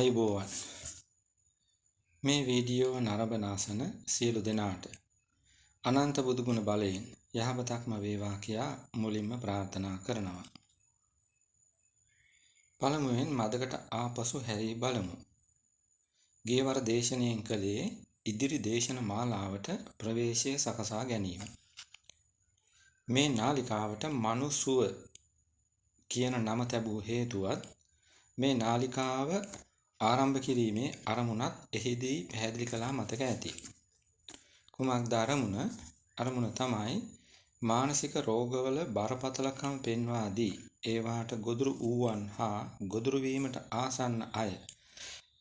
ආයුබෝවන් මේ වීඩියෝ නරඹන ආසන සියලු දෙනාට අනන්ත බුදුගුණ බලයෙන් යහපතක්ම වේවා කියා මුලින්ම ප්‍රාර්ථනා කරනවා. පළමුවෙන් මදකට ආපසු හැරී බලමු. ගියවර දේශනාවෙන් කළේ ඉදිරි දේශන මාලාවට ප්‍රවේශය සකසා ගැනීම. මේ නාලිකාවට මනුසුව කියන නම තැබූ හේතුවත් මේ නාලිකාව ආරම්භ කිරීමේ අරමුණත් එහිදී පැහැදිලි කළා මතක ඇති. කුමක්ද අරමුණ? අරමුණ තමයි මානසික රෝගවල බරපතලකම් පෙන්වා දී ඒවාට ගොදුරු වූවන් හා ගොදුරු වීමට ආසන්න අය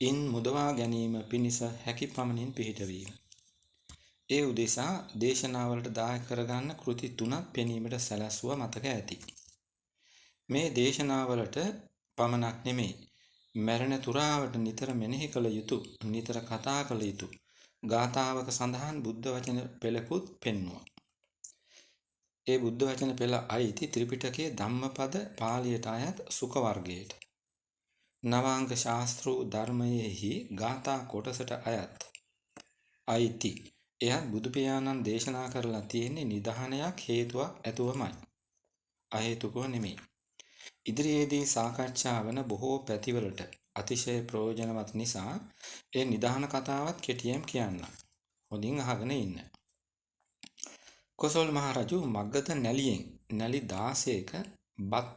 ඉන් මුදවා ගැනීම පිණිස හැකි පමණින් පිහිටවීම. ඒ උදෙසා දේශනාවලට දායක කරගන්න කෘති 3ක් පෙනීමට සැලැස්සුවා මතක ඇති. මේ දේශනාවලට පමණක් නෙමෙයි මරණ තුරාවට නිතර මෙනෙහි කළ යුතු, නිතර කතා කළ යුතු ගාථාවක සඳහන් බුද්ධ වචන පෙළකුත් පෙන්වුවා. ඒ බුද්ධ වචන පෙළ අයිති ත්‍රිපිටකයේ ධම්මපද පාළියට අයත් සුඛ වර්ගයට. නවාංග ශාස්ත්‍රූ ධර්මයේහි ගාථා කොටසට අයිති. එයත් බුදු පියාණන් දේශනා කරලා තියෙන්නේ නිධානයක් හේතුවක් ඇතුවමයි. අහේතුකව නෙමෙයි. ඉදිරියේදී සාකච්ඡා වන බොහෝ පැතිවලට අතිශය ප්‍රයෝජනවත් නිසා ඒ නිදාන කතාවත් කෙටියෙන් කියන්න. හොඳින් අහගෙන ඉන්න. කොසල් මහ රජු මගධ නැලියෙන් නැලි 16ක බත්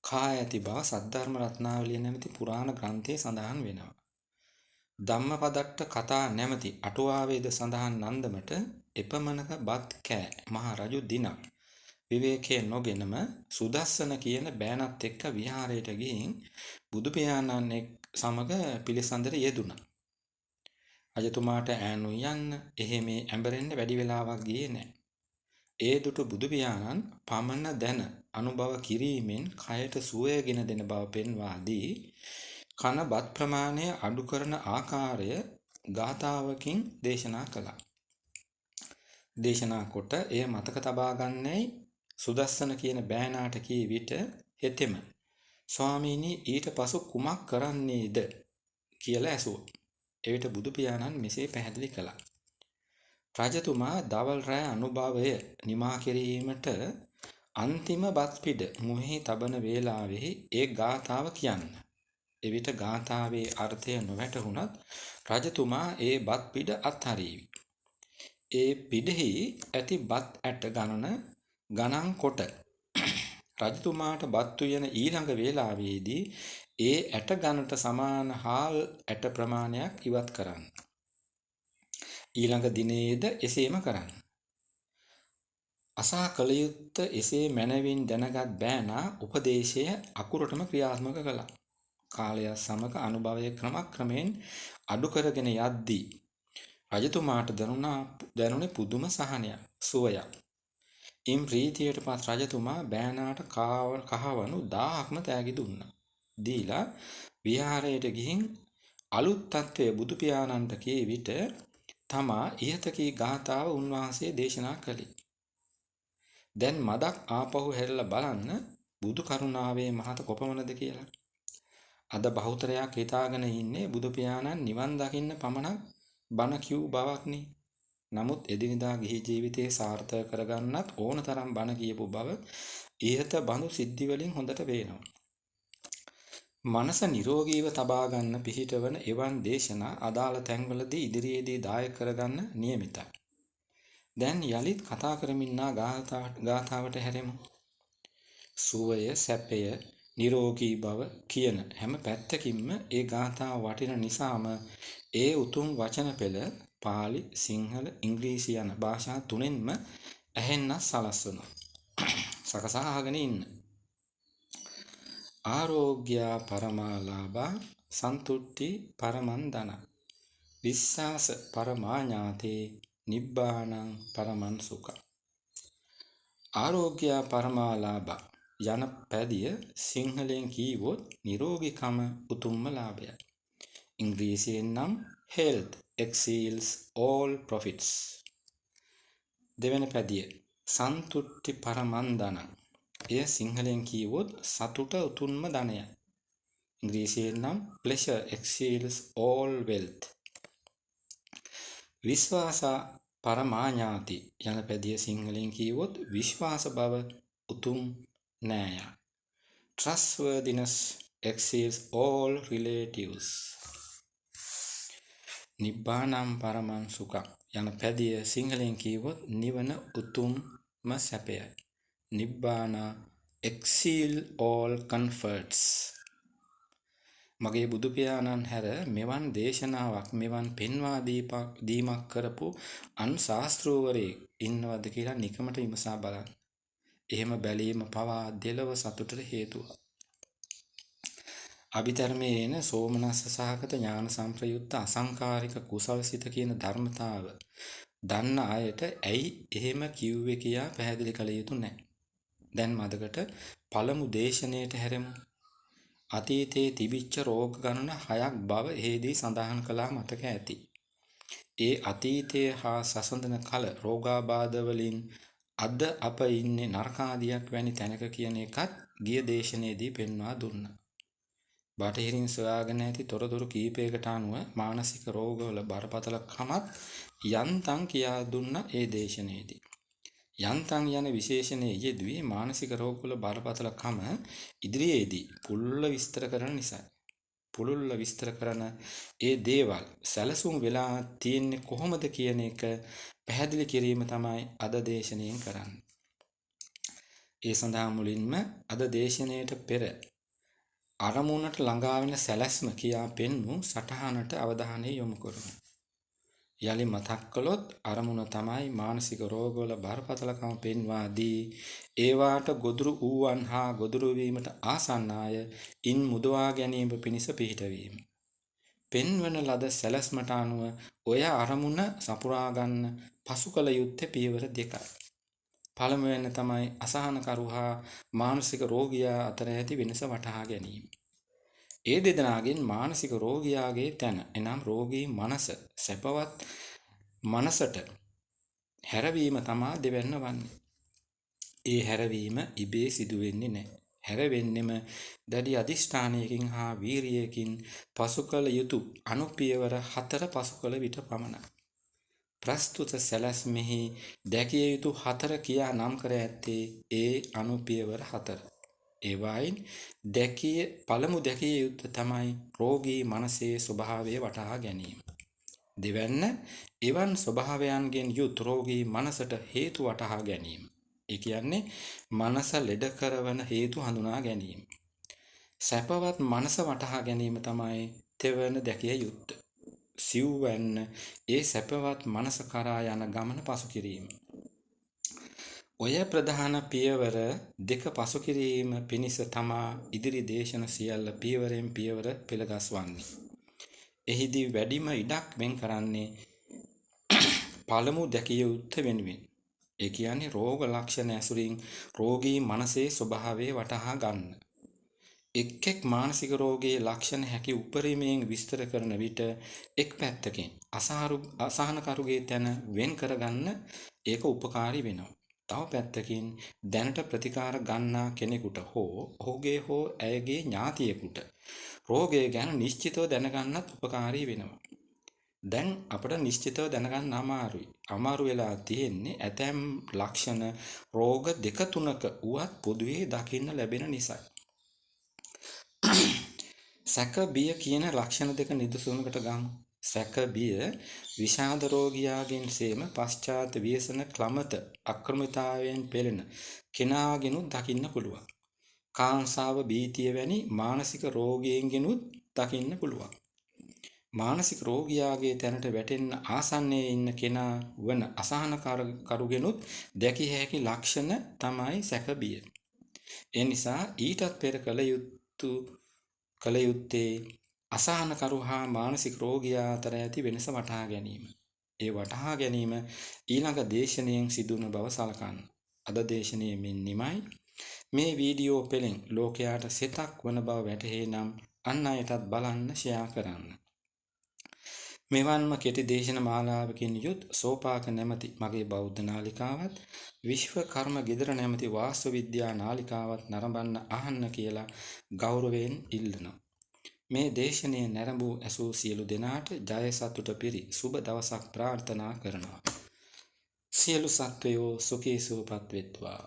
කා ඇති බව සද්ධර්ම රත්නාවලිය නැමැති පුරාණ ග්‍රන්ථයේ සඳහන් වෙනවා. ධම්මපදට්ට කතා නැමැති අටුවාවේද සඳහන් නන්දමට එපමණක බත් කෑ මහ රජු දිනක් විවේකයේ නොගෙනම සුදස්සන කියන බෑනත් එක්ක විහාරයට ගිහින් බුදු පියාණන් සමග පිළිසඳර යෙදුණා. රජතුමාට ඈනු යන්න එහෙම ඇඹරෙන්න වැඩි වෙලාවක් ගියේ නැහැ. ඒ දුටු බුදු පියාණන් පමණ දැන අනුභව කිරීමෙන් කයට සුවයගෙන දෙන බව පෙන්වා දී කන බත් ප්‍රමාණය අඩු කරන ආකාරය ගාථාවකින් දේශනා කළා. දේශනා කොට එය මතක තබා ගන්නයි සුදස්සන කියන බෑනාට කී විට හෙතෙම ස්වාමීනි ඊට පසු කුමක් කරන්නේද කියලා ඇසුවා. එවිට බුදු පියාණන් මෙසේ පැහැදිලි කළා. රජතුමා දවල් රැ අනුභවය නිමා කිරීමට අන්තිම බත් පිඩ මුහි තබන වේලාවෙහි ඒ ගාථාව කියන්න. එවිට ගාථාවේ අර්ථය නොවැටහුණත් රජතුමා ඒ බත් පිඩ අත්හරීවි. ඒ පිඩෙහි ඇති බත් ඇට ගණන් කොට රජතුමාට බත් උයන ඊළඟ වේලාවේදී ඒ ඇට ගණට සමාන හාල් ඇට ප්‍රමාණයක් ඉවත් කරන්න. ඊළඟ දිනේද එසේම කරන්න. අසා කළ යුත්ත එසේ මැනවින් දැනගත් බෑනා උපදේශය අකුරටම ක්‍රියාත්මක කළා. කාලය සමග අනුභවය ක්‍රමක්‍රමයෙන් අඩු කරගෙන යද්දී රජතුමාට දැනුනේ පුදුම සහනයක්, සුවයක්. ඉන් ප්‍රීතියට පත් රජතුමා බෑනාට කහවණු 1000ක්ම තෑගි දුන්නා. දීලා විහාරයට ගිහින් අලුත් තත්වයේ බුදු පියාණන්ට කී විට තමා ඉහත කී ගාථාව උන්වහන්සේ දේශනා කළේ. දැන් මදක් ආපහු හැරිලා බලන්න බුදු කරුණාවේ මහත කොපමණද කියලා. අද බහුතරයක් හිතාගෙන ඉන්නේ බුදු පියාණන් නිවන් දකින්න පමණක් බණ කිව් බවක්නේ. නමුත් එදිනදා ගිහි ජීවිතයේ සාර්ථක කරගන්නත් ඕන තරම් බණ කියපු බව ඉහත බඳු සිද්ධි වලින් හොඳට පේනවා. මනස නිරෝගීව තබා ගන්න පිහිටවන එවන් දේශනා අදාළ තැන්වලදී ඉදිරියේදී දායක කරගන්න නියමිතයි. දැන් යලිත් කතා කරමින් ගාථාවට හැරෙමු. සුවය, සැපය, නිරෝගී බව කියන හැම පැත්තකින්ම ඒ ගාථාව වටින නිසාම ඒ උතුම් වචන පෙළ පාලි, සිංහල, ඉංග්‍රීසි යන භාෂා තුනෙන්ම ඇහෙන්න සලස්වනවා. සකසා අහගෙන ඉන්න. ආරෝග්‍ය පරමාලාභා සන්තුට්ටි පරමන්දන විස්සාස පරමාඥාතේ නිබ්බානං පරමං සුඛං. ආරෝග්‍ය පරමාලාභා යන පැදිය සිංහලෙන් කීවොත් නිරෝගීකම උතුම්ම ලාභයයි. ඉංග්‍රීසියෙන් නම් health exceeds all profits. දෙවන පැදිය සන්තුට්ටි පරමන්දනං. එය සිංහලෙන් කීවොත් සතුට උතුම්ම ධනයයි. ඉංග්‍රීසියෙන් නම් pleasure exceeds all wealth. විශ්වාස පරමාඥාති යන පැදිය සිංහලෙන් කියවොත් විශ්වාස බව උතුම් නෑය. Trustworthiness exceeds all relatives. නිබ්බානම් පරමං සුඛං යන පැදිය සිංහලෙන් කියවොත් නිවන උතුම්ම සැපයයි. නිබ්බාන exceed all comforts. මගේ බුදු පියාණන් හැර මෙවන් දේශනාවක් මෙවන් පෙන්වා දීමක් කරපු අන් ශාස්ත්‍රූවරයෙක් ඉන්නවද කියලා නිකමට විමසා බලන්න. එහෙම බැලීම පවා දෙලව සතුටට හේතුවක්. අභිධර්මයේ එන සෝමනස්ස සහගත ඥාන සංප්‍රයුක්ත අසංකාරික කුසල්සිත කියන ධර්මතාව දන්න අයට ඇයි එහෙම කිව්වේ කියා පැහැදිලි කළ යුතු නැහැ. දැන් මදකට පළමු දේශනාවට හැරෙමු. අතීතයේ තිබිච්ච රෝග ගණන 6ක් බව එහිදී සඳහන් කළා මතක ඇති. ඒ අතීතයේ හා සසඳන කල රෝගාබාධ වලින් අද අප ඉන්නේ නරකාදියක් වැනි තැනක කියන එකත් ගිය දේශනාවේදී පෙන්වා දුන්නා. බටහිරින් සොයාගෙන ඇති තොරතුරු කීපයකට අනුව මානසික රෝගවල බරපතලකමත් යන්තම් කියා දුන්නා ඒ දේශනාවේදී. යන්තම් යන විශේෂණයේ යෙදුවේ මානසික රෝගවල බරපතලකම ඉදිරියේදී පුළුල්ව විස්තර කරන නිසා. පුළුල්ව විස්තර කරන ඒ දේවල් සැලසුම් වෙලා තියෙන්නේ කොහොමද කියන එක පැහැදිලි කිරීම තමයි අද දේශනාවෙන් කරන්නේ. ඒ සඳහා මුලින්ම අද දේශනාවට පෙර අරමුණට ළඟා වෙන සැලැස්ම කියා පෙන්වූ සටහනට අවධානය යොමු කරමු. යලි මතක් කළොත් අරමුණ තමයි මානසික රෝගවල බරපතලකම පෙන්වා දී ඒවාට ගොදුරු වූවන් හා ගොදුරු වීමට ආසන්න අය ඉන් මුදවා ගැනීම පිණිස පිහිටවීම. පෙන්වන ලද සැලැස්මට අනුව ඔය අරමුණ සපුරා ගන්න පසු කළ යුත්තේ පියවර දෙකයි. පළමුවෙන් තමයි අසහනකරු හා මානසික රෝගියා අතර ඇති වෙනස වටහා ගැනීම. ඒ දෙදෙනාගෙන් මානසික රෝගියාගේ තැන එනම් රෝගී මනස සැපවත් මනසට හැරවීම තමා දෙවැන්න වන්නේ. ඒ හැරවීම ඉබේ සිදු වෙන්නේ නැහැ. හැරවෙන්නෙම දැඩි අධිෂ්ඨානයකින් හා වීරියකින් පසු කළ යුතු අනුපියවර 4 පසු කළ විට පමණයි. ප්‍රස්තුත සැලැස්මෙහි දැකිය යුතු 4 කියා නම් කර ඇත්තේ ඒ අනුපියවර 4. ඒවායින් පළමු දැකිය යුත්තේ තමයි රෝගී මනසේ ස්වභාවය වටහා ගැනීම. දෙවැන්න එවන් ස්වභාවයන්ගෙන් යුත් රෝගී මනසට හේතු වටහා ගැනීම. ඒ කියන්නේ මනස ලෙඩ කරවන හේතු හඳුනා ගැනීම. සැපවත් මනස වටහා ගැනීම තමයි තෙවන දැකිය යුත්තේ. සිව්වැන්න ඒ සැපවත් මනස කරා යන ගමන පසු කිරීම. ඔය ප්‍රධාන පියවර දෙක පසු කිරීම පිණිස තමා ඉදිරි දේශන සියල්ල පියවරෙන් පියවර පෙළගස්වන්නේ. එහිදී වැඩිම ඉඩක් වෙන් කරන්නේ පළමු දැකිය යුත්තේ වෙනුවෙන්. ඒ කියන්නේ රෝග ලක්ෂණ ඇසුරින් රෝගී මනසේ ස්වභාවය වටහා ගන්න. එක් මානසික රෝගයේ ලක්ෂණ හැකි උපරිමයෙන් විස්තර කරන විට එක් පැත්තකින් අසහනකරුගේ තැන වෙන් කරගන්න ඒක උපකාරී වෙනවා. තව පැත්තකින් දැනට ප්‍රතිකාර ගන්නා කෙනෙකුට හෝ ඔහුගේ හෝ ඇයගේ ඥාතියෙකුට රෝගය ගැන නිශ්චිතව දැනගන්නත් උපකාරී වෙනවා. දැන් අපට නිශ්චිතව දැනගන්න අමාරුයි. අමාරු වෙලා තියෙන්නේ ඇතැම් ලක්ෂණ රෝග 2-3ක උවත් පොදුවේ දකින්න ලැබෙන නිසා. සැක බිය කියන ලක්ෂණ දෙක නිදසුනකට ගමු. සැක බිය විෂාද රෝගියාගෙන් සේම පශ්චාත් ව්‍යසන ක්ලමත අක්‍රමිතාවයෙන් පෙළෙන කෙනාගෙනුත් දකින්න පුළුවන්. කාංසාව භීතිය වැනි මානසික රෝගීන්ගෙනුත් දකින්න පුළුවන්. මානසික රෝගියාගේ තැනට වැටෙන්න ආසන්නයේ ඉන්න කෙනා වන අසහනකරුගෙනුත් දැකිය හැකි ලක්ෂණ තමයි සැක බිය. ඒ නිසා ඊටත් පෙර කළ යුත්තේ අසහනකරු හා මානසික රෝගියා අතර ඇති වෙනස වටහා ගැනීම. ඒ වටහා ගැනීම ඊළඟ දේශනාවෙන් සිදුවන බව සලකන්න. අද දේශනාවේ මෙන් නිමයි. මේ වීඩියෝ පෙළෙන් ලෝකයාට සිතක් වන බව වැටහේ නම් අන් අයටත් බලන්න ෂෙයා කරන්න. මෙවන්ම කෙටි දේශන මාලාවකින් යුත් සෝපාක නැමැති මගේ බෞද්ධ නාලිකාවත් විශ්ව කර්ම ගෙදර නැමැති වාස්තු විද්‍යා නාලිකාවත් නරඹන්න අහන්න කියලා ගෞරවයෙන් ඉල්ලනවා. මේ දේශනය නැරඹූ ඇසූ සියලු දෙනාට ජය සතුට පිරි සුබ දවසක් ප්‍රාර්ථනා කරනවා. සියලු සත්වයෝ සුඛී සුවපත් වෙත්වා.